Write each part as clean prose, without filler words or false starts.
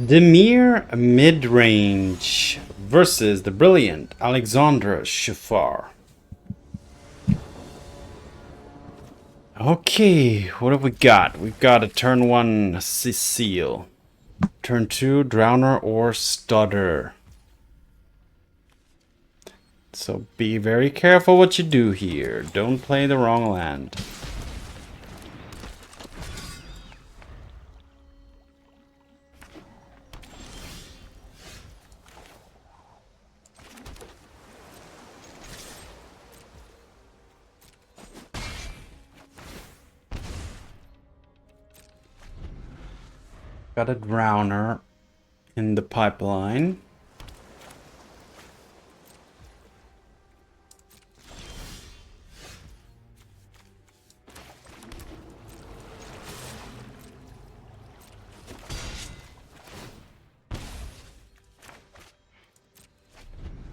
Dimir Midrange versus the brilliant Alexandra Shafar. Okay, what have we got? We've got a turn 1 Cecil. Turn 2 Drowner or Stutter. So be very careful what you do here. Don't play the wrong land. Got a Drowner in the pipeline.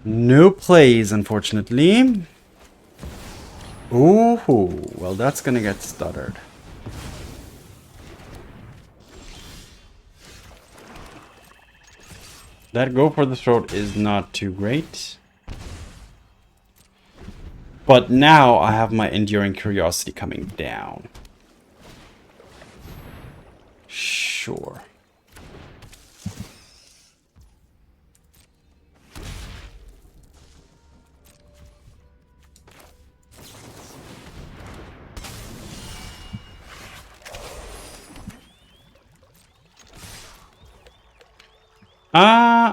No plays, unfortunately. Ooh, well, that's gonna get stuttered. That go for the throat is not too great. But now I have my Enduring Curiosity coming down. Sure.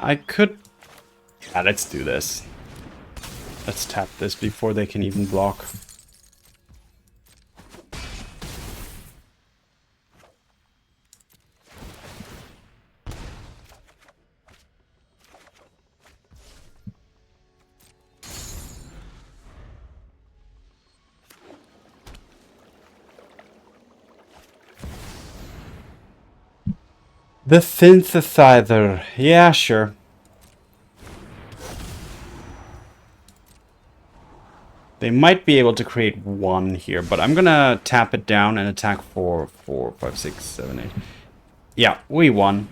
I could... Yeah, let's do this. Let's tap this before they can even block. The synthesizer. Yeah, sure. They might be able to create one here, but I'm gonna tap it down and attack for 4, 5, 6, 7, 8. Yeah, we won.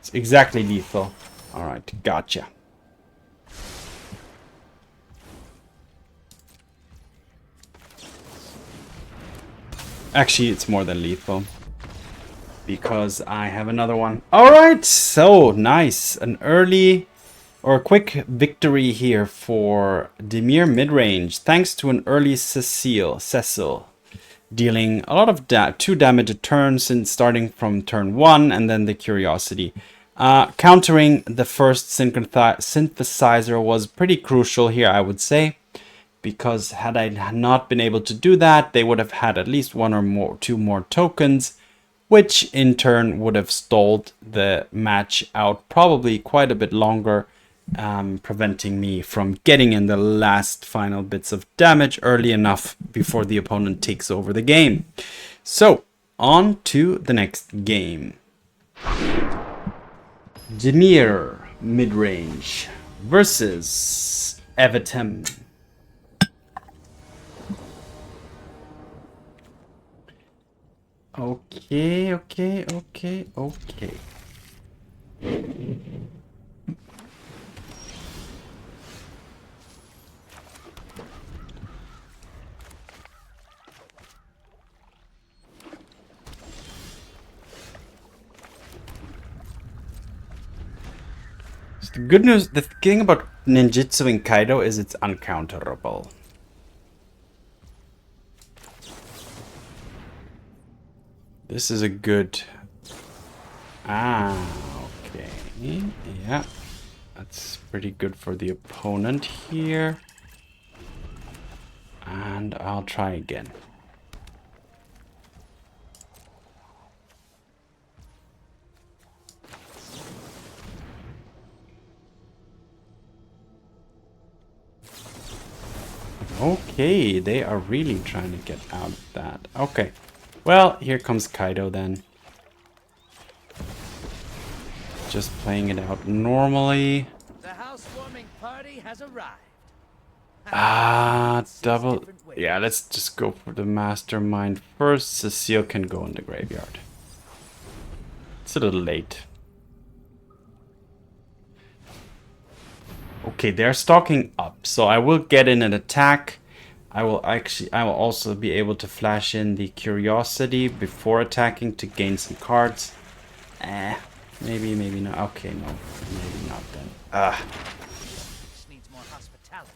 It's exactly lethal. Alright, gotcha. Actually, it's more than lethal. Because I have another one. Alright, so nice. An early or a quick victory here for Dimir Midrange. Thanks to an early Cecil. Dealing a lot of 2 damage a turn since starting from turn 1 and then the Curiosity. Countering the first synthesizer was pretty crucial here, I would say. Because had I not been able to do that, they would have had at least 1 or 2 more tokens, which in turn would have stalled the match out probably quite a bit longer, preventing me from getting in the last final bits of damage early enough before the opponent takes over the game. So, on to the next game. Dimir Midrange versus Everton. Okay. So the good news, the thing about ninjutsu in Kaito is it's uncounterable. This is a good... okay. Yeah. That's pretty good for the opponent here. And I'll try again. Okay, they are really trying to get out of that. Okay. Well, here comes Kaito then. Just playing it out normally. The housewarming party has arrived. Double. Yeah, let's just go for the Mastermind first. Cecil can go in the graveyard. It's a little late. Okay, they're stalking up, so I will get in an attack. I will also be able to flash in the Curiosity before attacking to gain some cards. Maybe not. Okay, no, maybe not then. Needs more hospitality.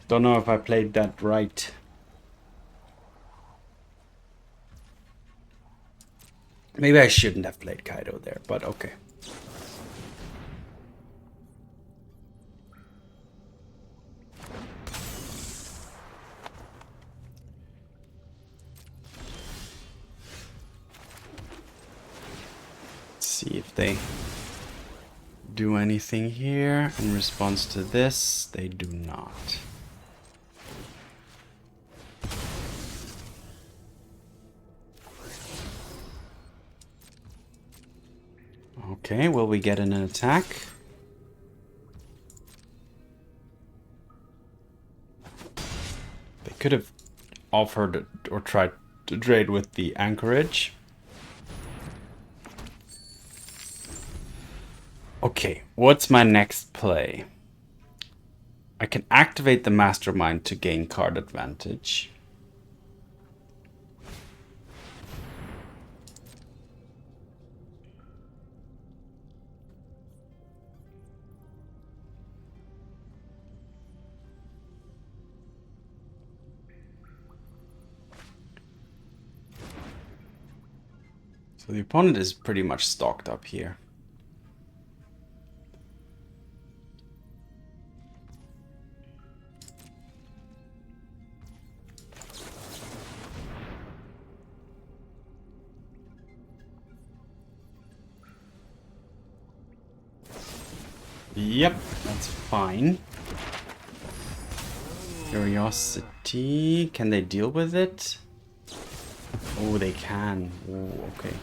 Don't know if I played that right. Maybe I shouldn't have played Kaito there, but okay. See if they do anything here in response to this. They do not. Okay, will we get in an attack? They could have offered or tried to trade with the Anchorage. Okay, what's my next play? I can activate the Mastermind to gain card advantage. So the opponent is pretty much stocked up here. Yep, that's fine. Curiosity, can they deal with it? Oh, they can. Oh, okay.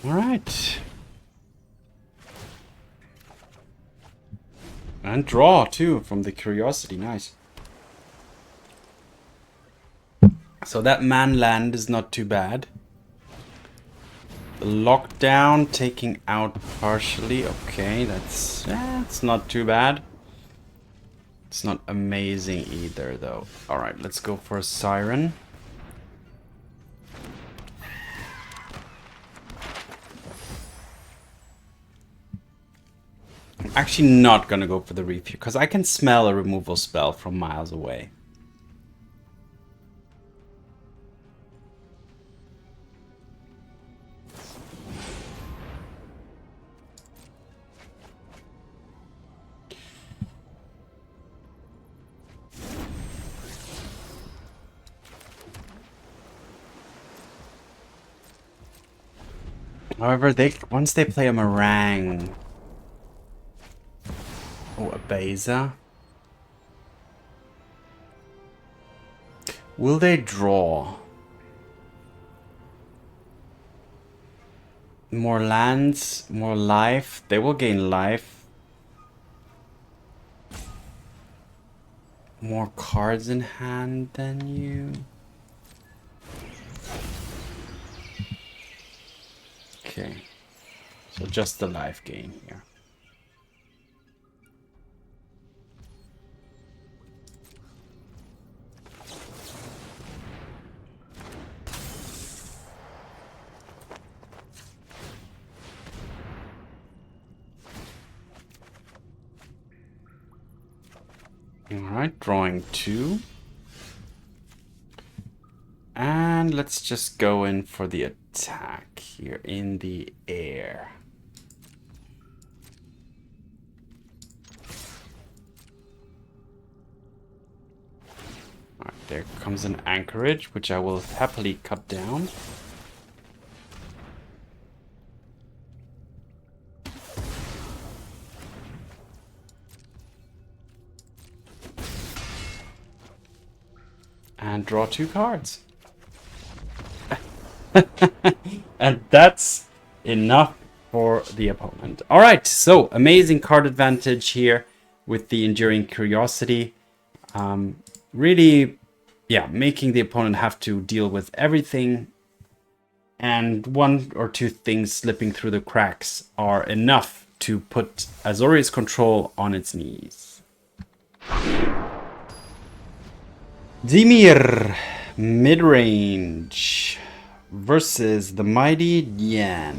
All right. And draw too from the Curiosity, nice. So that man land is not too bad. The lockdown taking out partially, okay, that's not too bad. It's not amazing either though. All right, let's go for a Siren. I'm actually not gonna go for the Reef here because I can smell a removal spell from miles away. However, once they play a Meringue. Oh, a Beza. Will they draw? More lands, more life. They will gain life. More cards in hand than you. Okay. So just the life gain here. Alright, drawing 2. And let's just go in for the attack here in the air. There comes an anchorage, which I will happily cut down. And draw 2 cards. And that's enough for the opponent. Alright, so amazing card advantage here with the Enduring Curiosity. Really, yeah, making the opponent have to deal with everything. And 1 or 2 things slipping through the cracks are enough to put Azorius Control on its knees. Dimir, Midrange versus the mighty Yan.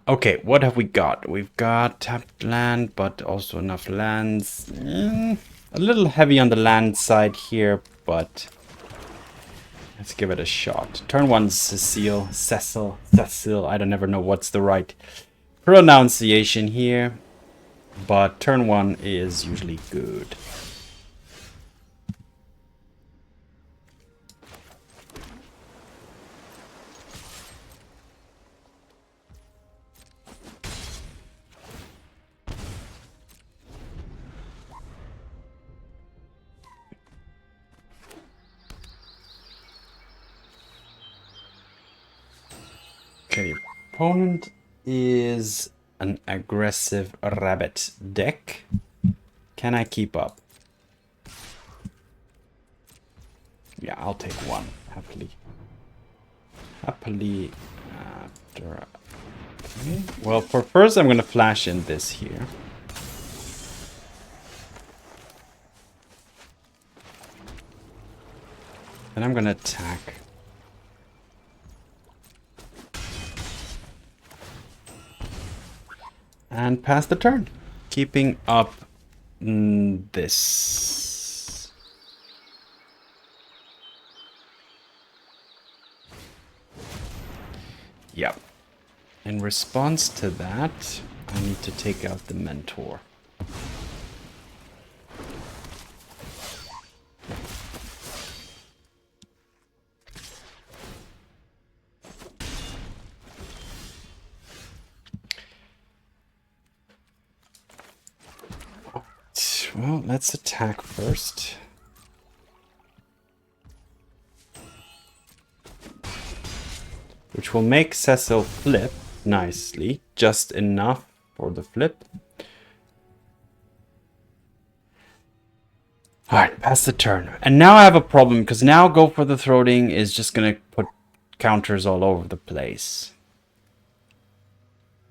Okay, what have we got? We've got tapped land, but also enough lands. A little heavy on the land side here, but let's give it a shot. Turn 1, Cecil, I don't ever know what's the right pronunciation here, but turn 1 is usually good. Okay, the opponent is an aggressive rabbit deck. Can I keep up? Yeah, I'll take 1, happily. Happily. After. Okay. Well, for first, I'm going to flash in this here. Then I'm going to attack. And pass the turn. Keeping up this. Yep. In response to that, I need to take out the Mentor. Well, let's attack first. Which will make Cecil flip nicely. Just enough for the flip. Alright, pass the turn. And now I have a problem, because now Go for the Throating is just going to put counters all over the place.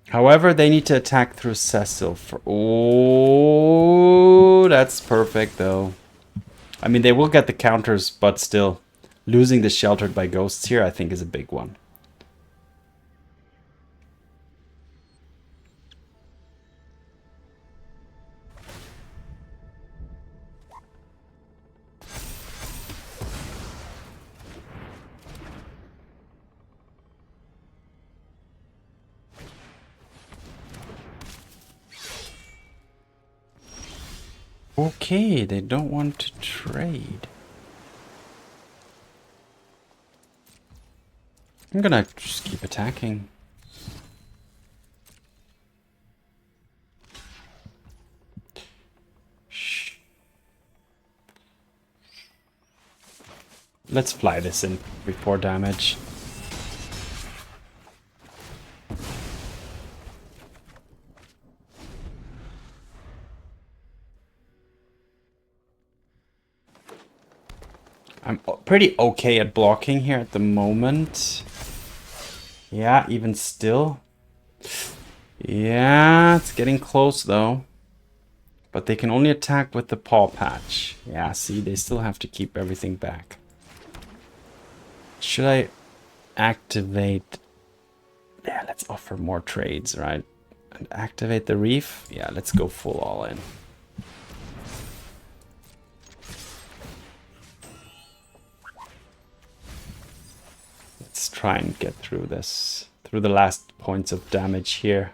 However, they need to attack through Cecil for... Oh, that's perfect, though. I mean, they will get the counters, but still, losing the Sheltered by Ghosts here, I think, is a big one. Okay, they don't want to trade. I'm gonna just keep attacking. Shh. Let's fly this in before damage. I'm pretty okay at blocking here at the moment. Yeah, even still. Yeah, it's getting close though. But they can only attack with the paw patch. Yeah, see, they still have to keep everything back. Should I activate... Yeah, let's offer more trades, right? And activate the reef? Yeah, let's go full all in. Let's try and get through this, through the last points of damage here.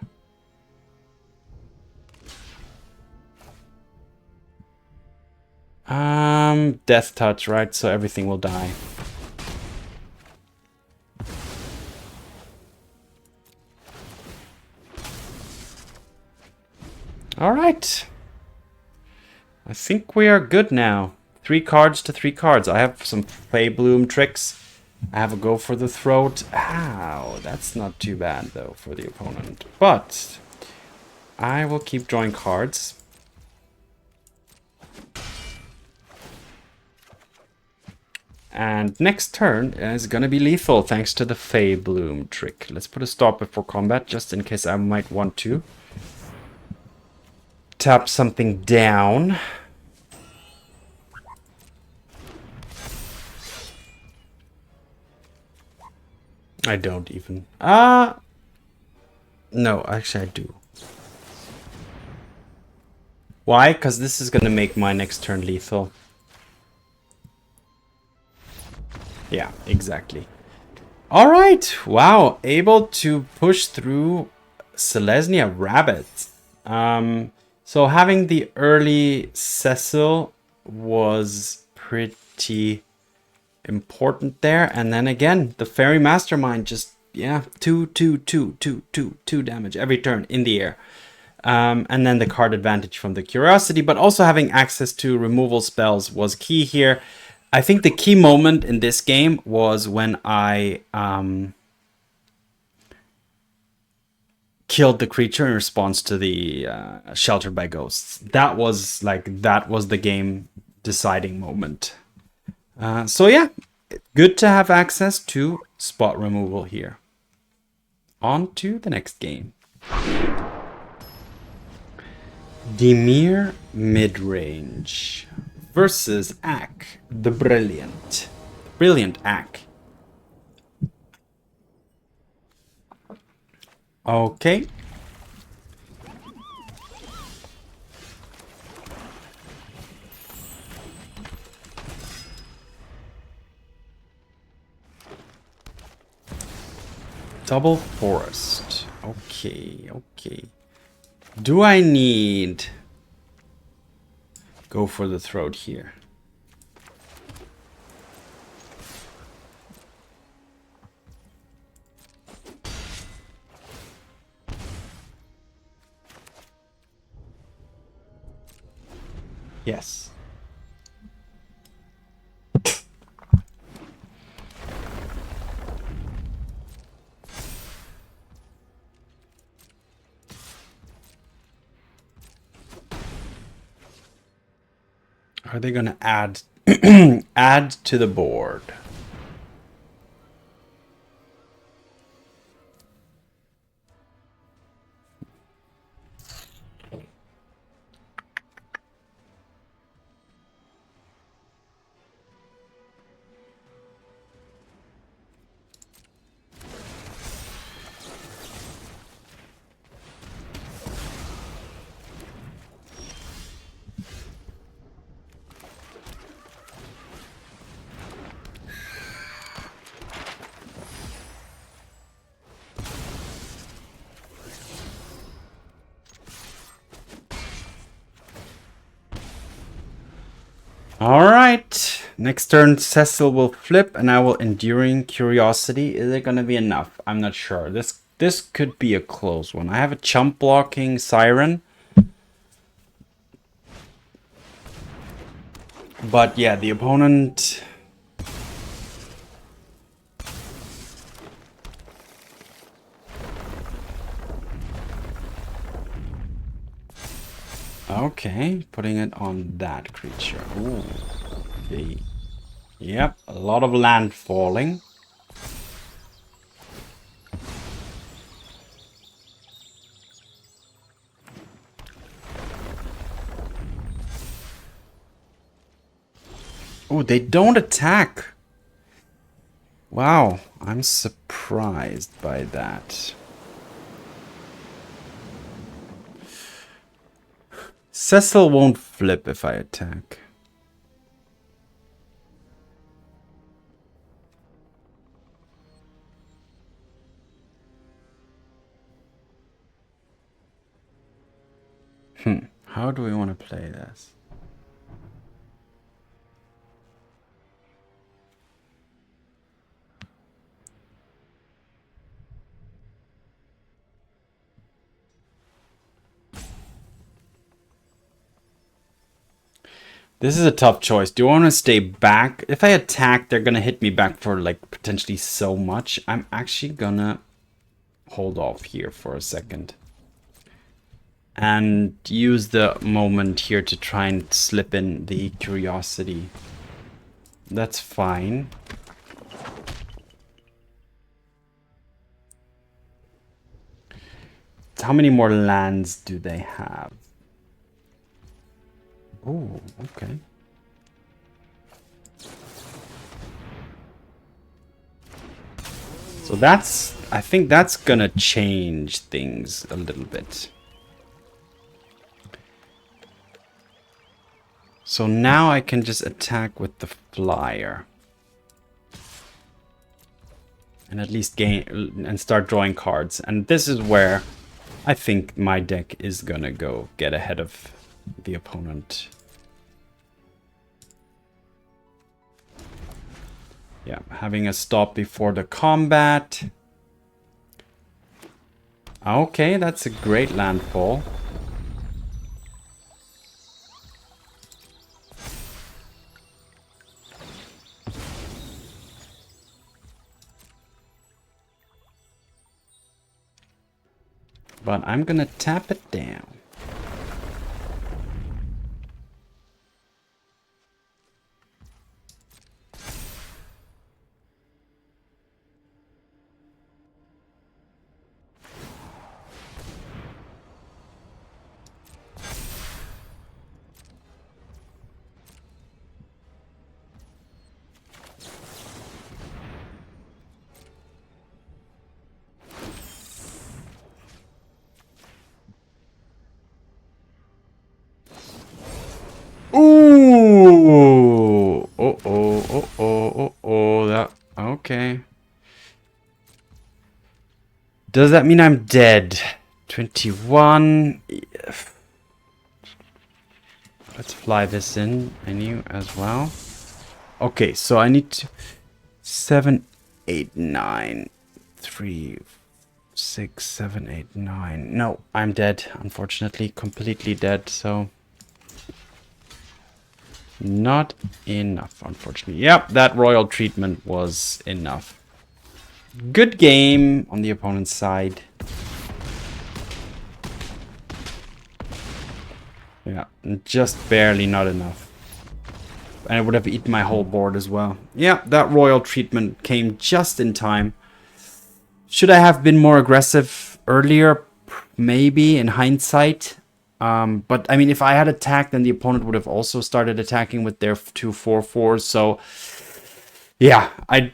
Death touch, right? So everything will die. All right. I think we are good now. 3 cards to 3 cards. I have some Faebloom tricks. I have a go for the throat. Ow, that's not too bad though for the opponent. But I will keep drawing cards. And next turn is gonna be lethal thanks to the Faebloom trick. Let's put a stop before combat just in case I might want to tap something down. I don't even. No, actually I do. Why? Because this is going to make my next turn lethal. Yeah, exactly. All right. Wow. Able to push through Selesnya Rabbit. So having the early Cecil was pretty important there. And then again, the Faerie Mastermind just, yeah, 2 damage every turn in the air. And then the card advantage from the Curiosity, but also having access to removal spells was key here. I think the key moment in this game was when I killed the creature in response to the Sheltered by Ghosts. That was the game deciding moment. So yeah, good to have access to spot removal here. On to the next game. Dimir Midrange versus Ak, the Brilliant. Brilliant Ak. Okay. Double Forest. Okay, okay. Do I need... Go for the throat here. Yes. Are they gonna add add to the board? Alright. Next turn, Cecil will flip and I will Enduring Curiosity. Is it gonna be enough? I'm not sure. This could be a close one. I have a chump blocking Siren. But yeah, the opponent... Okay, putting it on that creature. Ooh, okay. Yep, a lot of land falling. Oh, they don't attack. Wow, I'm surprised by that. Cecil won't flip if I attack. How do we want to play this? This is a tough choice. Do I want to stay back? If I attack, they're going to hit me back for like potentially so much. I'm actually going to hold off here for a second. And use the moment here to try and slip in the curiosity. That's fine. How many more lands do they have? Oh, okay. So that's, I think that's gonna change things a little bit. So now I can just attack with the flyer. And at least gain and start drawing cards. And this is where I think my deck is gonna go get ahead of the opponent. Yeah, having a stop before the combat. Okay, that's a great landfall. But I'm gonna tap it down. Ooh! That okay. Does that mean I'm dead? 21. Let's fly this in. And you as well. Okay, so I need to 7, 8, 9, 3, 6, 7, 8, 9. No, I'm dead. Unfortunately, completely dead. So. Not enough, unfortunately. Yep, that royal treatment was enough. Good game on the opponent's side. Yeah, just barely not enough. And it would have eaten my whole board as well. Yeah, that royal treatment came just in time. Should I have been more aggressive earlier? Maybe, in hindsight. But I mean, if I had attacked, then the opponent would have also started attacking with their 2 4/4s. So yeah, I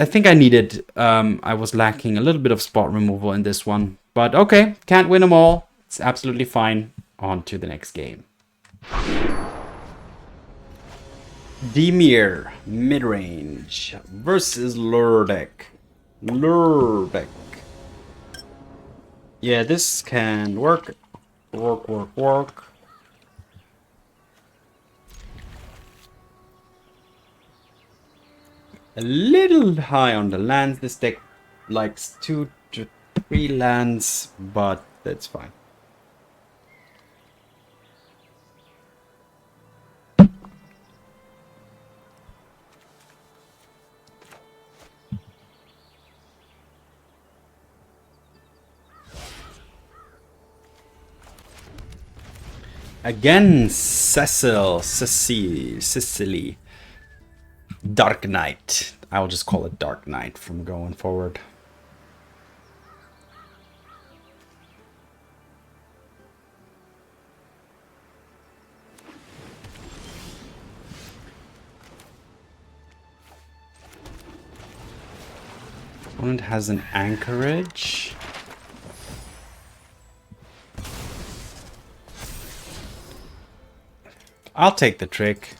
think I needed, I was lacking a little bit of spot removal in this one. But okay, can't win them all. It's absolutely fine. On to the next game. Dimir, Midrange versus Lurdeck. Yeah, this can work. Work. A little high on the lands. This deck likes 2 to 3 lands, but that's fine. Again, Cecily. Dark Knight. I'll just call it Dark Knight from going forward. Opponent has an anchorage. I'll take the trick.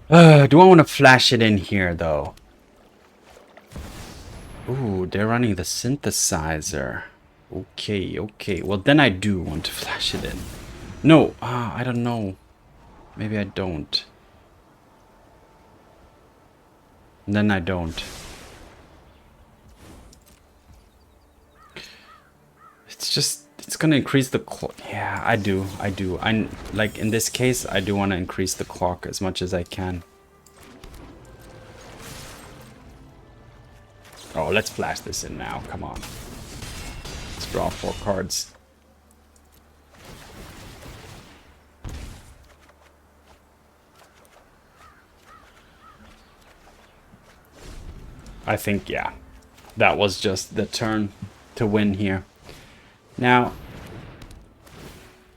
Do I want to flash it in here, though? Ooh, they're running the synthesizer. Okay. Well, then I do want to flash it in. No, I don't know. Maybe I don't. And then I don't. It's just, it's gonna increase the clock. Yeah, I do. I like, in this case, I do want to increase the clock as much as I can. Oh, let's flash this in now. Come on. Let's draw 4 cards. I think, yeah, that was just the turn to win here. Now,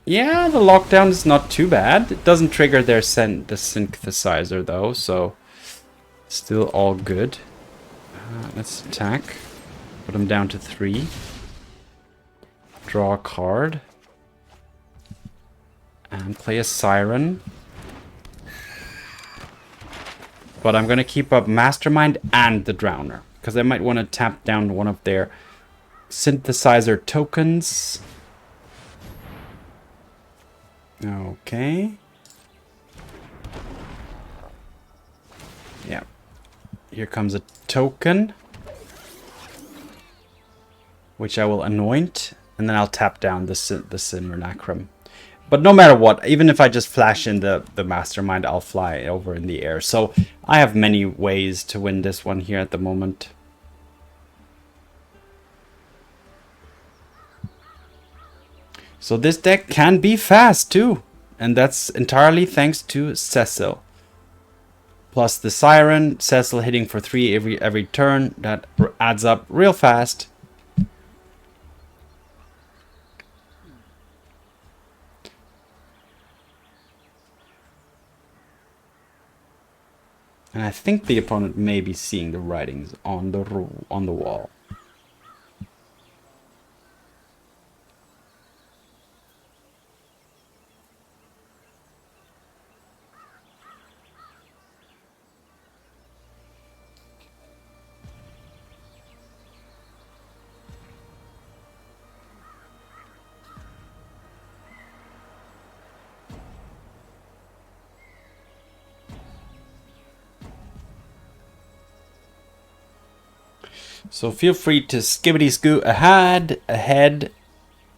yeah, the lockdown is not too bad. It doesn't trigger the synthesizer though, so still all good. Let's attack. Put him down to 3. Draw a card. And play a Siren. But I'm going to keep up Mastermind and the Drowner, because I might want to tap down one of their synthesizer tokens. Okay. Yeah. Here comes a token, which I will anoint, and then I'll tap down the Simulacrum. But no matter what, even if I just flash in the Mastermind, I'll fly over in the air. So I have many ways to win this one here at the moment. So this deck can be fast too. And that's entirely thanks to Cecil. Plus the Siren, Cecil hitting for 3 every turn. That adds up real fast. And I think the opponent may be seeing the writings on the wall. So feel free to skibbity-scoo ahead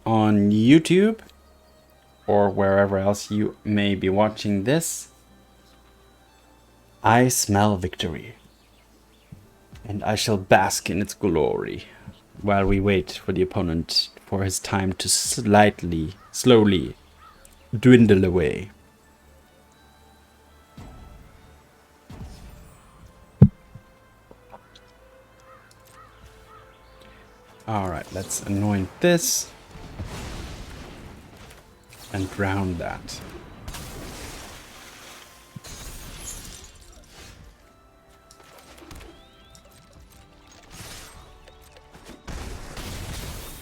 on YouTube or wherever else you may be watching this. I smell victory, and I shall bask in its glory while we wait for the opponent for his time to slowly dwindle away. Alright, let's anoint this and drown that.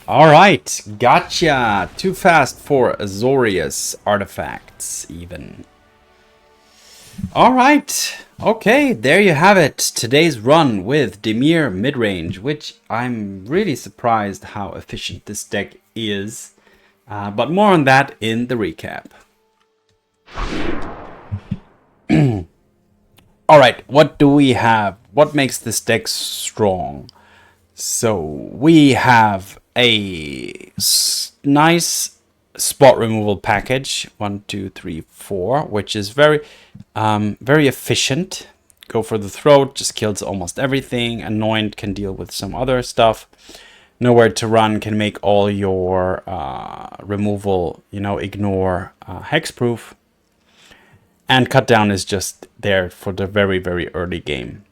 Alright, gotcha! Too fast for Azorius artifacts, even. Alright, okay, there you have it. Today's run with Dimir Midrange, which I'm really surprised how efficient this deck is. But more on that in the recap. Alright, what do we have? What makes this deck strong? So, we have a nice spot removal package, 1, 2, 3, 4, which is very efficient. Go for the throat, just kills almost everything. Anoint can deal with some other stuff. Nowhere to Run can make all your removal, ignore hexproof. And Cut Down is just there for the very, very early game.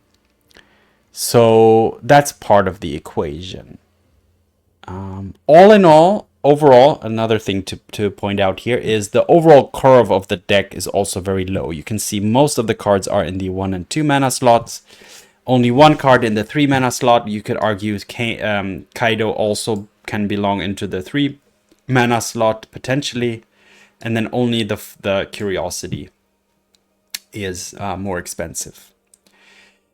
So that's part of the equation. All in all, overall, another thing to point out here is the overall curve of the deck is also very low. You can see most of the cards are in the 1 and 2 mana slots. Only 1 card in the 3 mana slot. You could argue Kaito also can belong into the 3 mana slot potentially. And then only the Curiosity is more expensive.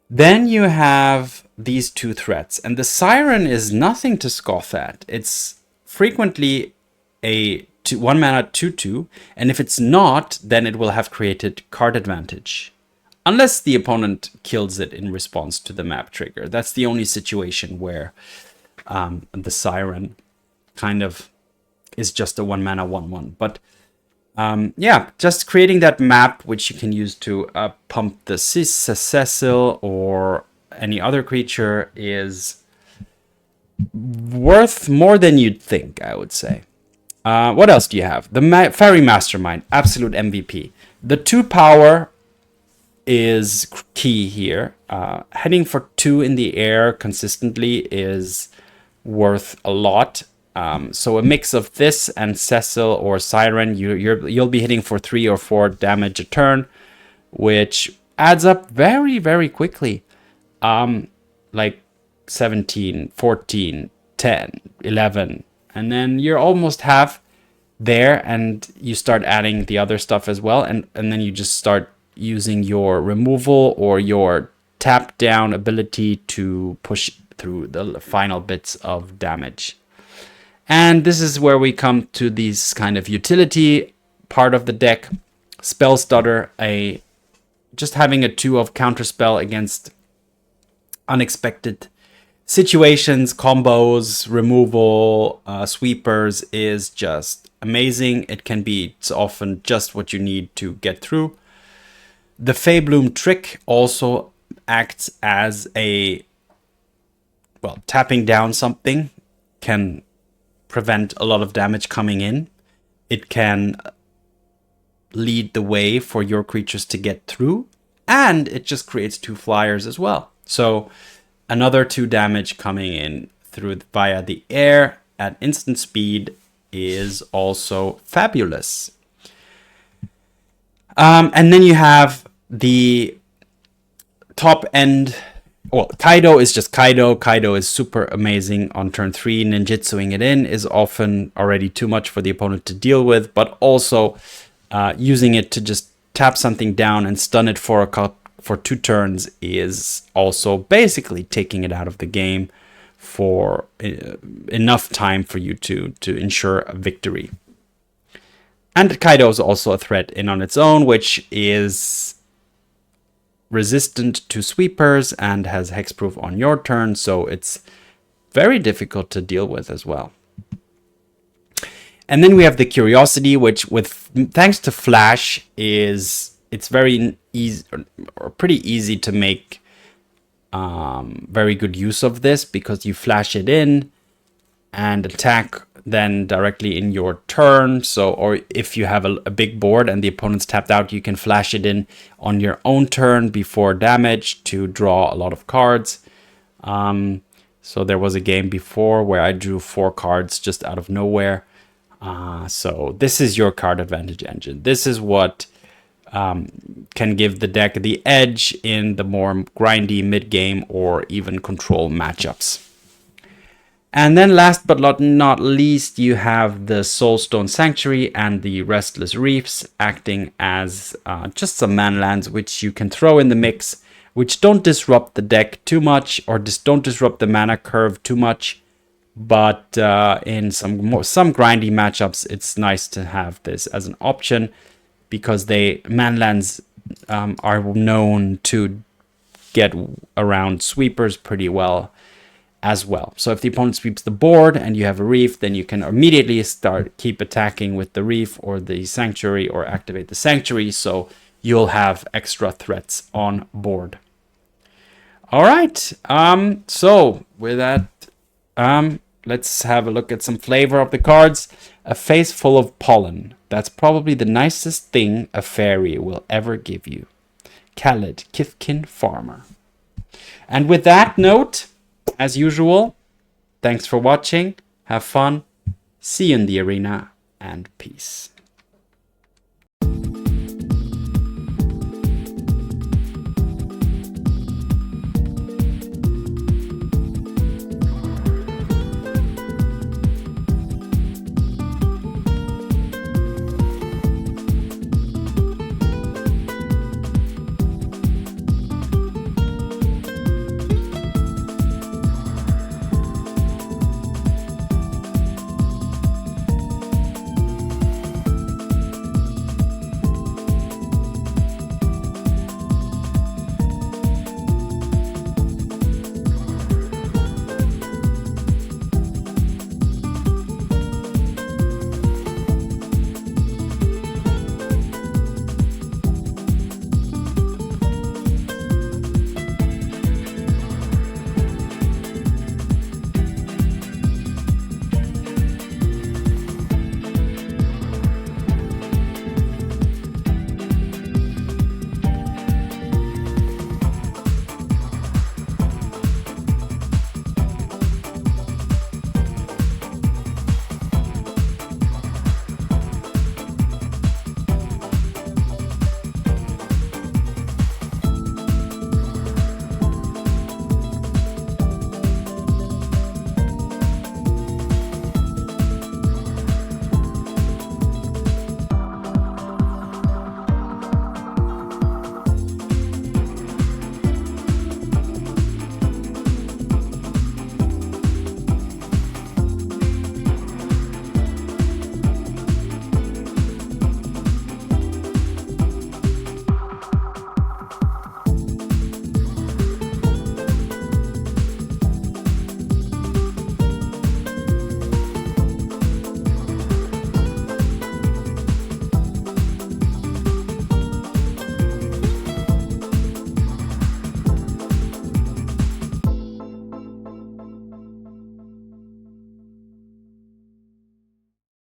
Then you have these 2 threats, and the Siren is nothing to scoff at. It's frequently a 1 mana 2/2, and if it's not, then it will have created card advantage. Unless the opponent kills it in response to the map trigger. That's the only situation where the Siren kind of is just a 1 mana 1/1. But yeah, just creating that map, which you can use to pump the Cecil or any other creature, is worth more than you'd think, I would say. What else do you have? The Faerie Mastermind, absolute MVP. The 2 power is key here. Heading for 2 in the air consistently is worth a lot. So a mix of this and Cecil or Siren, you'll be hitting for 3 or 4 damage a turn, which adds up very, very quickly. Like 17, 14, 10, 11, and then you're almost half there, and you start adding the other stuff as well, and then you just start using your removal or your tap down ability to push through the final bits of damage. And this is where we come to these kind of utility part of the deck. Spell Stutter, just having a 2 of counterspell against unexpected situations, combos, removal, sweepers is just amazing. It's often just what you need to get through. The Faebloom Trick also acts as tapping down something can prevent a lot of damage coming in. It can lead the way for your creatures to get through, and it just creates 2 flyers as well. So another 2 damage coming in via the air at instant speed is also fabulous. And then you have the top end. Well, Kaito is just Kaito. Kaito is super amazing on turn 3. Ninjutsuing it in is often already too much for the opponent to deal with, but also using it to just tap something down and stun it for 2 turns is also basically taking it out of the game for enough time for you to ensure a victory. And Kaito is also a threat in on its own, which is resistant to sweepers and has hexproof on your turn, so it's very difficult to deal with as well. And then we have the Curiosity, which thanks to Flash it's very easy or pretty easy to make very good use of this, because you flash it in and attack then directly in your turn. So, or if you have a big board and the opponent's tapped out, you can flash it in on your own turn before damage to draw a lot of cards. So there was a game before where I drew 4 cards just out of nowhere. So this is your card advantage engine. This is what can give the deck the edge in the more grindy mid-game or even control matchups. And then last but not least, you have the Soulstone Sanctuary and the Restless Reefs acting as just some mana lands which you can throw in the mix, which don't disrupt the deck too much or don't disrupt the mana curve too much. But in some grindy matchups, it's nice to have this as an option, because mana lands are known to get around sweepers pretty well as well. So if the opponent sweeps the board and you have a reef, then you can immediately keep attacking with the reef or the sanctuary, or activate the sanctuary, so you'll have extra threats on board. All right, so with that, let's have a look at some flavor of the cards. A face full of pollen. That's probably the nicest thing a fairy will ever give you. Khaled, Kithkin Farmer. And with that note, as usual, thanks for watching, have fun, see you in the arena, and peace.